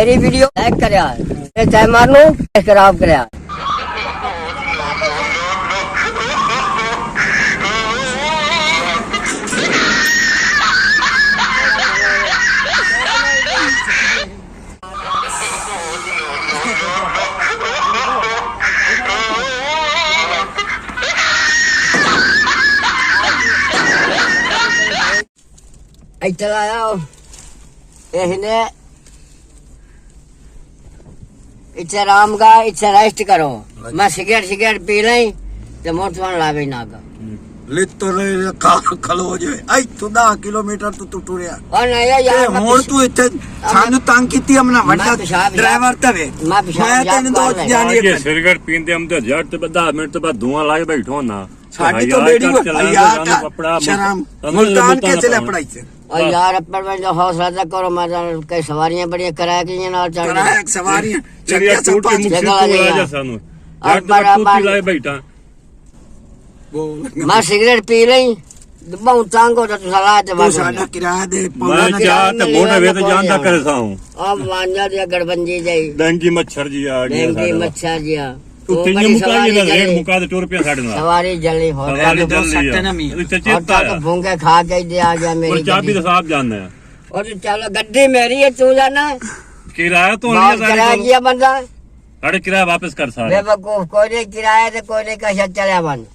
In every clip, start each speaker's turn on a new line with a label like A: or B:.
A: मेरी video like करे चाहे मारनू खराब करे चला इच्छा आराम का इच्छा रेस्ट करो मैं सिगरेट पी ली तो मोटवान लावे ना का
B: तो खलो जो आई तू 10 किलोमीटर तू टुरिया
A: और नहीं यार
B: ਹੁਣ ਤੂੰ ਇੱਥੇ ਸਾਨੂੰ ਤੰਗ ਕੀਤੀ ਹਮਨਾ ਵੱਡਾ ਡਰਾਈਵਰ ਤਵੇ ਮੈਂ ਤੈਨੂੰ ਦੋ ਜਾਣੀ
C: ਕਿ ਸਿਗਰਟ ਪੀਂਦੇ ਹਮ ਤੇ 10 ਮਿੰਟ ਤੋਂ ਬਾਅਦ ਧੂਆਂ ਲਾ ਕੇ ਬੈਠੋ ਨਾ
B: ਸਾਡੀ ਤੋਂ ਬੇੜੀ ਯਾਰ ਸ਼ਰਮ ਮੁਲਤਾਨ कैसे ले पढ़ाई से
A: और यार अपर में जो हौसला तक करो मैं कई सवारियां बड़ी किराए की हैं और चढ़
B: किराए सवारियां
C: ਚੜਿਆ ਟੂਟ ਕੇ ਮੁੱਖ ਤੋਂ ਆ ਜਾ ਸਾਨੂੰ ਯਾਰ ਤੂੰ ਟੂਟੀ ਲਾਏ ਬੈਠਾ
A: मैं सिगरेट पी रही बहुत तंग हो तो सलाह दे
B: तू साडा किराया दे
C: मैं जा ते मोटा वे तो जानदा करे सा हूं
A: अब वांजा दिया गड़बंजी जाई
C: डेंगी मच्छर जी आ गया
A: डेंगी मच्छर जी आ
C: तू तीन मुका जी ना रेट मुका दे ₹2 साढ़े ना
A: सवारी जल्दी हो
B: सट्टे ना मी
C: चेता
A: तो भूखे खा के दे आ गया मेरी
C: और चाबी तो साहब जानना है
A: और चलो गड्डी मेरी है तू जाना
C: किराया तो
A: किराया किया बंदा
C: अरे किराया वापस कर सारा
A: बेवकूफ कोई नहीं किराया तो कोई नहीं कशा चले बन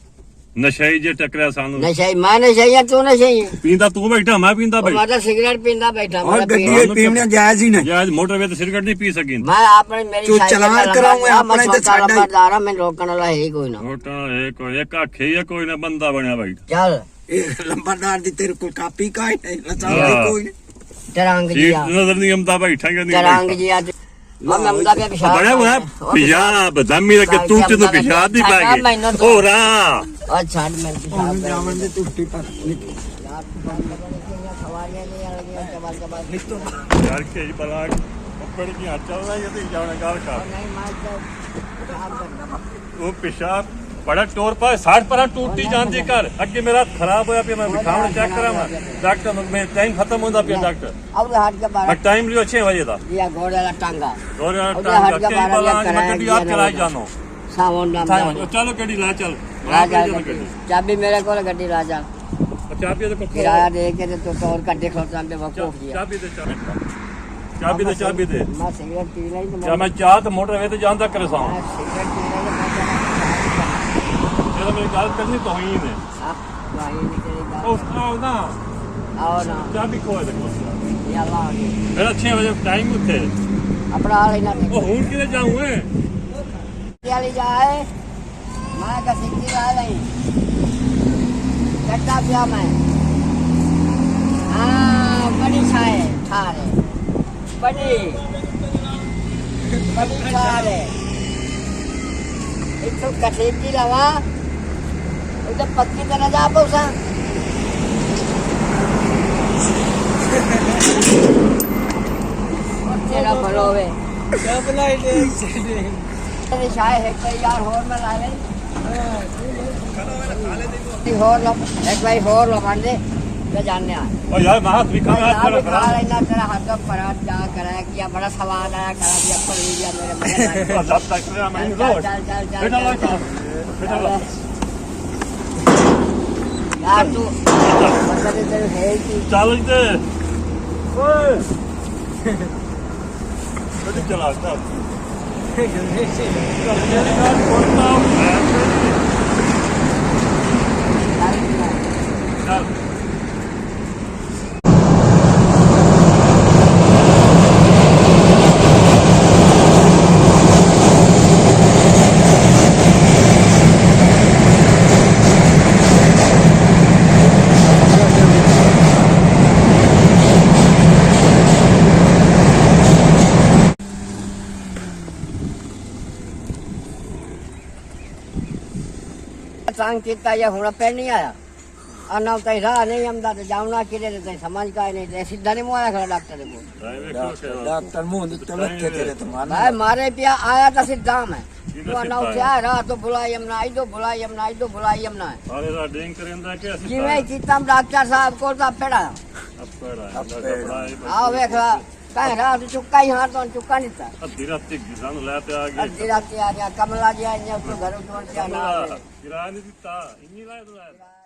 C: नशाई जे टकरा सानू
A: नशाई मैं नशाई है तू नशाई
C: पींदा तू बैठा मैं पींदा बैठा
A: मैं तो सिगरेट पींदा बैठा
B: और गड्डी पीने जायज ही नहीं
C: यार मोटर वे तो सिगरेट नहीं पी सकी
A: मैं आपने मेरी
B: तू चलान कराऊंगा अपने तो
A: साडा मैं रोकने वाला है कोई ना
C: मोटा एक आखे या कोई ना बंदा बनया भाई
A: चल
B: लंबरदार दी तेरे को कापी का ही नहीं लचाव कोई
A: तरंग जी
C: नजर नहीं हमदा बैठा के नहीं
A: तरंग जी आज हम हमदा पे पेशाब
C: बड़ा हुआ पेशाब दमी के तू तो पेशाब नहीं पाएगी ओ रहा
A: अच्छा मैं पेशाब
B: जावन दे टूटी पर
A: सवारियां नहीं आ रही कबाल
C: यार के बला ऊपर की हाथ चल रहा है ये जाने गाल का
A: नहीं मार
C: वो पेशाब बड़ा टोर पर 60 पर टूटी जानती कर अगे मेरा खराब होया पे मैं बिठावण चेक करा मैं डॉक्टर में टाइम खत्म होंदा पे डॉक्टर
A: अब हाथ के बाहर
C: टाइम लियो 6 बजे दा
A: या घोड़े वाला टांगा
C: और टाइम के बला मैं गड्डी आप चलाई जानो
A: सावन नाम
C: चलो गड्डी ला चल
A: चाबी मेरे को गड्डी ला जा
C: चाबी तो
A: किराया दे के तो और गड्डी खोलता पे वकूफ दिया
C: चाबी दे
A: मैं सिगरेट पी रही तो
C: क्या मैं चाह तो मोटर वे तो जानता करे सा
A: सिगरेट पी रही
C: तो मेरी गल करनी तो ही ने आओ ना चाबी खोए देखो
A: या ला
C: मेरा 6 बजे टाइम उठे
A: अपना हाल ही ना
C: ओ हुन किने जाऊं है
A: चली जाए मैं का सिक्की आ रही कट्टा पिया मैं हां बड़ी छाए ठारे बड़ी ठारे एक तो कठेर की लवा उधर पक्की तरह जा पहुंचा तेरा भलो वे सब लाई दे तेरे शाय है कोई यार होर में ला ले होर लो एक भाई होर लो मान दे मैं जानने आ
C: ओ यार मां भी खा
A: ना तेरा हाथ का परात जा करा किया बड़ा सवाल आया करा दिया पर लिया मेरे मन
C: जब तक मैं रोज बेटा लो
A: यार तू मतलब तेरे है कि
C: चल दे ओए बेटा चला चल चल
A: तंग किया या हुआ पे नहीं आया अना तई राह नहीं हमदा तो जावना किरे ते समझ का नहीं ते सीधा नहीं मोया खड़ा डॉक्टर को
B: डॉक्टर मुंह तो लगे तेरे तो माना
A: भाई मारे पिया आया तो सीधा मैं तो अना क्या राह तो बुलाई हमना आई दो बुलाई हमना आई दो बुलाई हमना
C: अरे रा ड्रिंक करेंदा के
A: जिਵੇਂ ਕੀਤਾ डॉक्टर साहब को तो पेड़ा
C: अब पेड़ा
A: आओ देखा काहे रात चुक्का ही हाथ तो चुक्का नहीं था
C: अद्धी रात गिरान लाते आ गए
A: अद्धी रात आ गया कमला जी आया तो घर छोड़ के आना
C: किराया नहीं दिता इन्हीं लाया तो